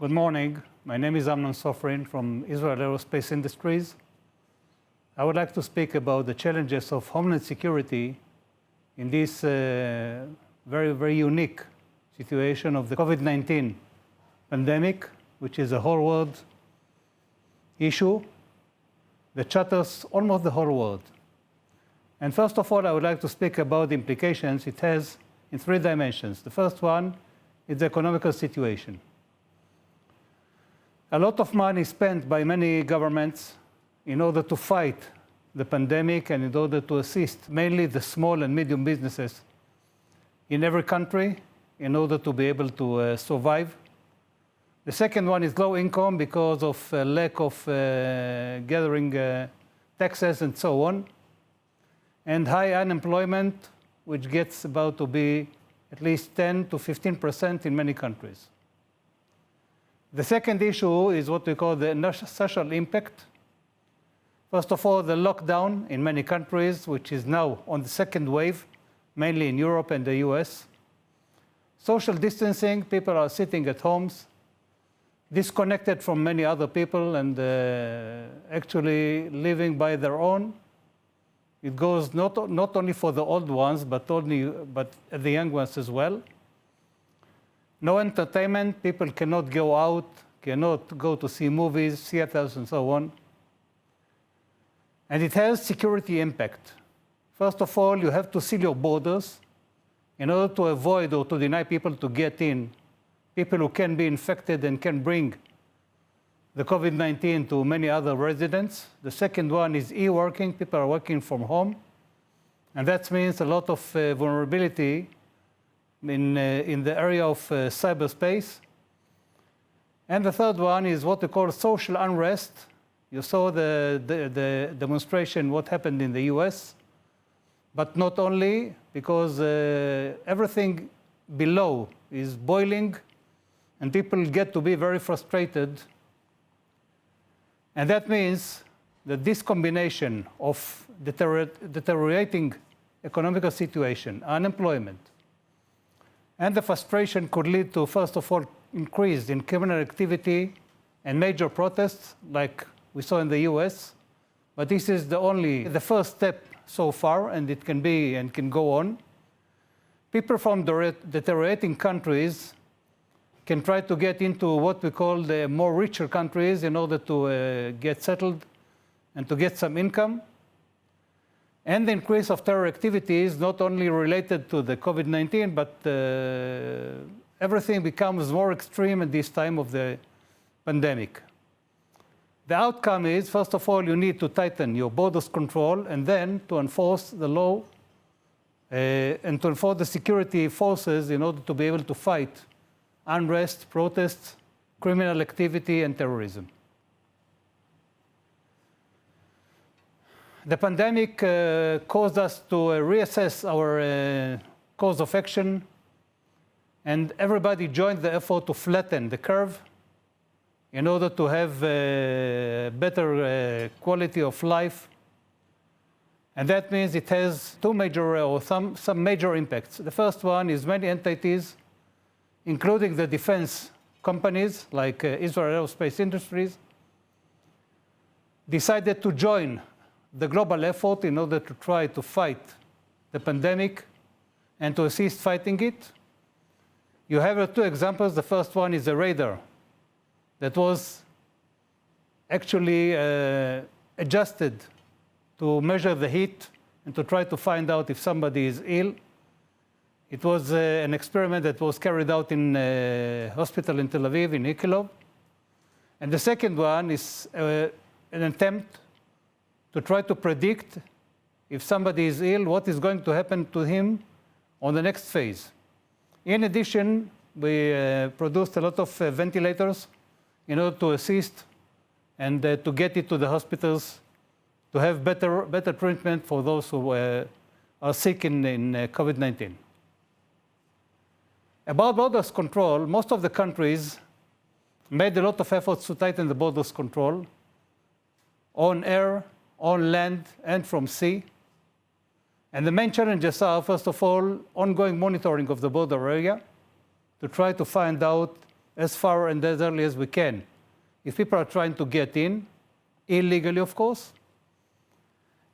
Good morning. My name is Amnon Sofrin from Israel Aerospace Industries. I would like to speak about the challenges of Homeland security in this very, very unique situation of the COVID-19 pandemic, which is a whole world issue that shatters almost the whole world. And first of all, I would like to speak about the implications it has in three dimensions. The first one is the economical situation. A lot of money spent by many governments in order to fight the pandemic and in order to assist mainly the small and medium businesses in every country in order to be able to survive. The second one is low income because of lack of gathering taxes and so on, and high unemployment, which gets about to be at least 10 to 15% in many countries. The second issue is what we call the social impact. First of all, the lockdown in many countries, which is now on the second wave, mainly in Europe and the US. Social distancing, people are sitting at homes, disconnected from many other people and actually living by their own. It goes not only for the old ones, but the young ones as well. No entertainment, people cannot go out, cannot go to see movies, theaters, and so on. And it has security impact. First of all, you have to seal your borders in order to avoid or to deny people to get in, people who can be infected and can bring the COVID-19 to many other residents. The second one is e-working, people are working from home. And that means a lot of vulnerability in the area of cyberspace. And the third one is what we call social unrest. You saw the demonstration, what happened in the US, but not only, because everything below is boiling and people get to be very frustrated. And that means that this combination of deteriorating economical situation, unemployment, and the frustration could lead to, first of all, increase in criminal activity and major protests like we saw in the US. But this is the first step so far, and it can be and can go on. People from deteriorating countries can try to get into what we call the more richer countries in order to get settled and to get some income. And the increase of terror activity is not only related to the COVID-19, but everything becomes more extreme at this time of the pandemic. The outcome is, first of all, you need to tighten your borders control and then to enforce the law and to enforce the security forces in order to be able to fight unrest, protests, criminal activity, and terrorism. The pandemic caused us to reassess our course of action, and everybody joined the effort to flatten the curve in order to have better quality of life. And that means it has some major impacts. The first one is many entities, including the defense companies like Israel Aerospace Industries, decided to join the global effort in order to try to fight the pandemic and to assist fighting it. You have two examples. The first one is a radar that was actually adjusted to measure the heat and to try to find out if somebody is ill. It was an experiment that was carried out in a hospital in Tel Aviv, in Ichilov. And the second one is an attempt to try to predict if somebody is ill, what is going to happen to him on the next phase. In addition, we produced a lot of ventilators in order to assist and to get it to the hospitals to have better treatment for those who are sick in COVID-19. About borders control, most of the countries made a lot of efforts to tighten the borders control on air, on land, and from sea. And the main challenges are, first of all, ongoing monitoring of the border area to try to find out as far and as early as we can. If people are trying to get in, illegally of course,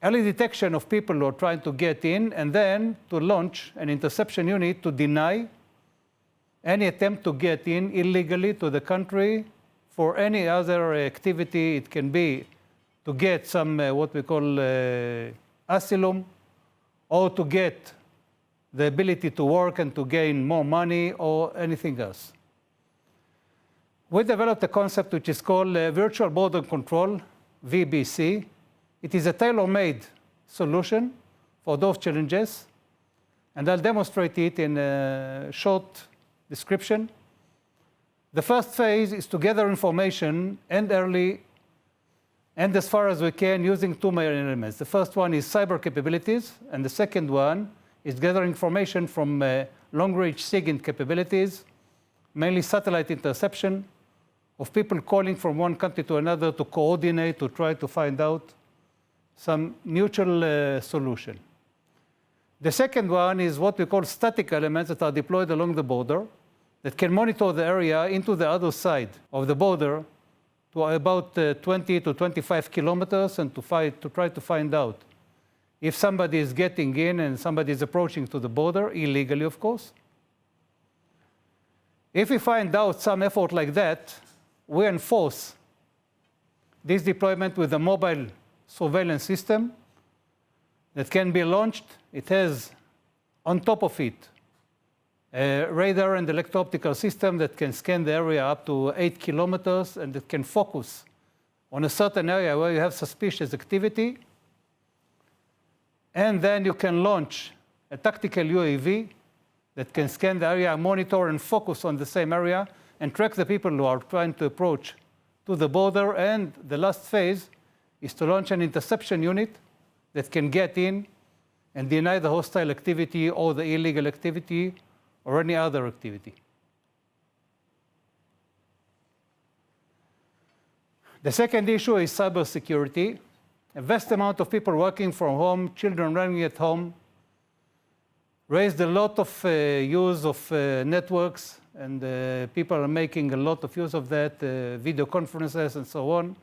early detection of people who are trying to get in, and then to launch an interception unit to deny any attempt to get in illegally to the country for any other activity. It can be to get some what we call asylum, or to get the ability to work and to gain more money or anything else. We developed a concept which is called Virtual Border Control, VBC. It is a tailor-made solution for those challenges, and I'll demonstrate it in a short description. The first phase is to gather information and early and as far as we can using two main elements. The first one is cyber capabilities, and the second one is gathering information from long-range SIGINT capabilities, mainly satellite interception of people calling from one country to another to coordinate, to try to find out some mutual solution. The second one is what we call static elements that are deployed along the border that can monitor the area into the other side of the border to about 20 to 25 kilometers and to try to find out if somebody is getting in and somebody is approaching to the border, illegally of course. If we find out some effort like that, we enforce this deployment with a mobile surveillance system that can be launched. It has on top of it a radar and electro-optical system that can scan the area up to 8 kilometers, and it can focus on a certain area where you have suspicious activity. And then you can launch a tactical UAV that can scan the area, monitor and focus on the same area, and track the people who are trying to approach to the border. And the last phase is to launch an interception unit that can get in and deny the hostile activity or the illegal activity or any other activity. The second issue is cybersecurity. A vast amount of people working from home, children running at home, raised a lot of use of networks, and people are making a lot of use of that, video conferences and so on,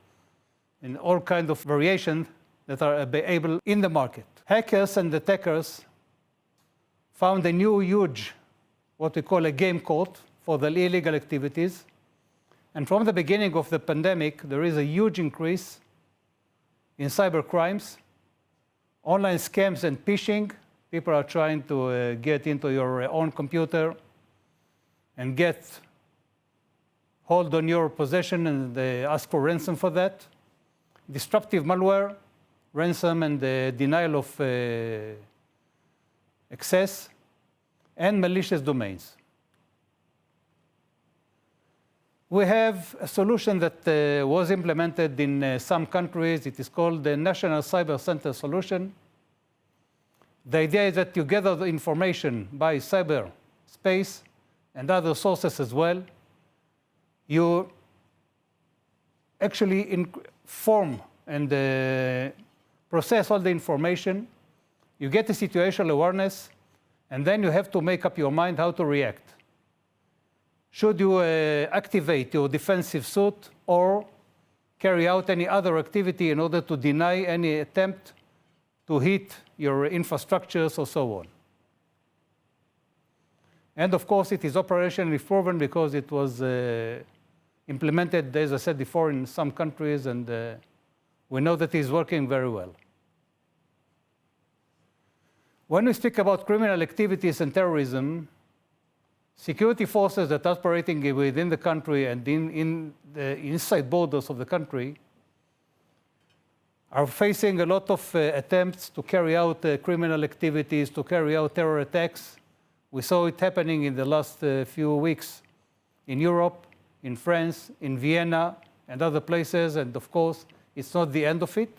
and all kinds of variations that are available in the market. Hackers and attackers found a new huge, what we call a game code for the illegal activities. And from the beginning of the pandemic, there is a huge increase in cyber crimes, online scams and phishing. People are trying to get into your own computer and get hold on your possession, and they ask for ransom for that. Disruptive malware, ransom and denial of access, and malicious domains. We have a solution that was implemented in some countries. It is called the National Cyber Center Solution. The idea is that you gather the information by cyberspace and other sources as well. You actually form and process all the information. You get a situational awareness, and then you have to make up your mind how to react. Should you activate your defensive suit or carry out any other activity in order to deny any attempt to hit your infrastructures or so on? And of course, it is operationally proven because it was implemented, as I said before, in some countries, and we know that it is working very well. When we speak about criminal activities and terrorism, security forces that are operating within the country and in the inside borders of the country are facing a lot of attempts to carry out criminal activities, to carry out terror attacks. We saw it happening in the last few weeks in Europe, in France, in Vienna, and other places, and of course, it's not the end of it.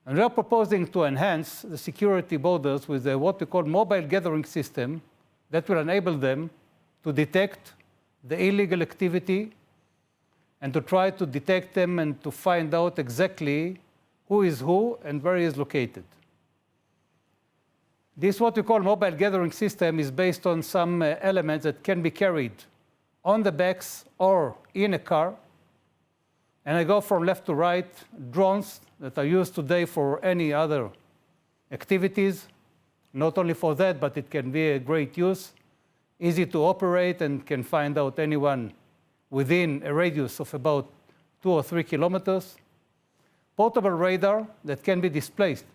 And we are proposing to enhance the security borders with what we call mobile gathering system that will enable them to detect the illegal activity and to try to detect them and to find out exactly who is who and where he is located. This what we call mobile gathering system is based on some elements that can be carried on the backs or in a car, and I go from left to right, drones that are used today for any other activities, not only for that, but it can be a great use, easy to operate, and can find out anyone within a radius of about 2 or 3 kilometers. Portable radar that can be displaced.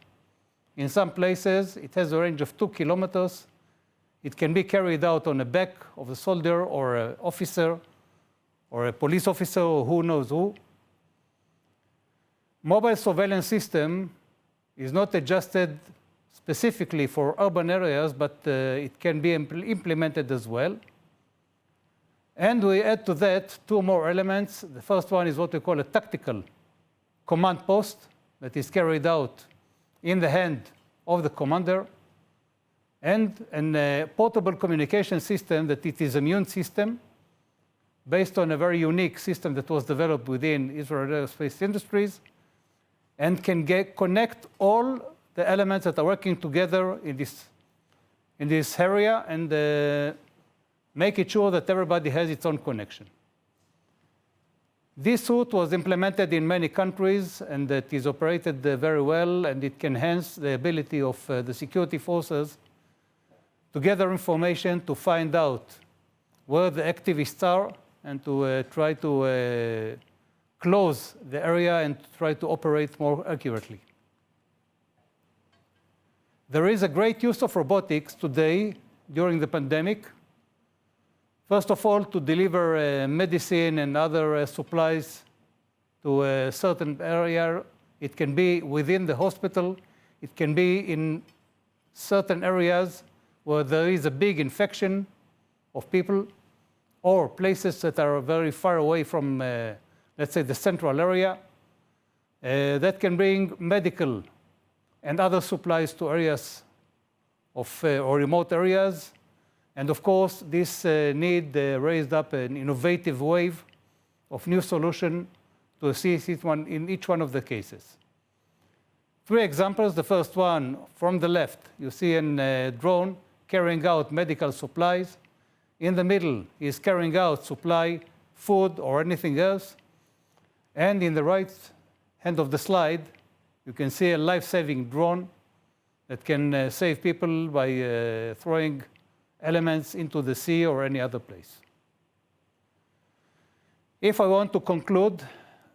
In some places, it has a range of 2 kilometers. It can be carried out on the back of a soldier or an officer or a police officer or who knows who. Mobile surveillance system is not adjusted specifically for urban areas, but it can be implemented as well. And we add to that 2 more elements. The first one is what we call a tactical command post that is carried out in the hand of the commander, and a portable communication system that it is an immune system based on a very unique system that was developed within Israel Aerospace Industries, and can connect all the elements that are working together in this area and make it sure that everybody has its own connection. This suit was implemented in many countries, and it is operated very well, and it can enhance the ability of the security forces to gather information, to find out where the activists are, and to try to close the area and try to operate more accurately. There is a great use of robotics today during the pandemic. First of all, to deliver medicine and other supplies to a certain area. It can be within the hospital. It can be in certain areas where there is a big infection of people, or places that are very far away from, let's say, the central area. That can bring medical and other supplies to areas or remote areas. And of course, this need raised up an innovative wave of new solution to assist in each one of the cases. 3 examples. The first one, from the left, you see a drone carrying out medical supplies. In the middle is carrying out supply, food, or anything else. And in the right hand of the slide, you can see a life-saving drone that can save people by throwing elements into the sea or any other place. If I want to conclude,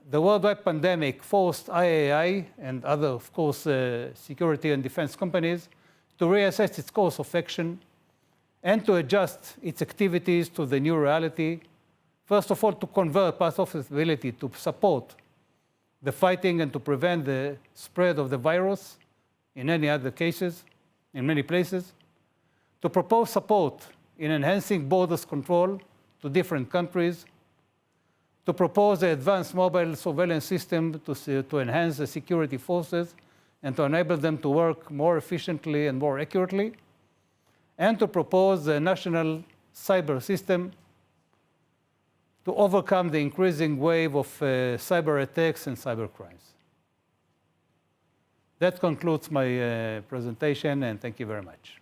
the worldwide pandemic forced IAI and other, of course, security and defense companies to reassess its course of action and to adjust its activities to the new reality. First of all, to convert parts of its ability to support the fighting and to prevent the spread of the virus in any other cases, in many places. To propose support in enhancing borders control to different countries. To propose an advanced mobile surveillance system to enhance the security forces and to enable them to work more efficiently and more accurately. And to propose a national cyber system to overcome the increasing wave of cyber attacks and cyber crimes. That concludes my presentation, and thank you very much.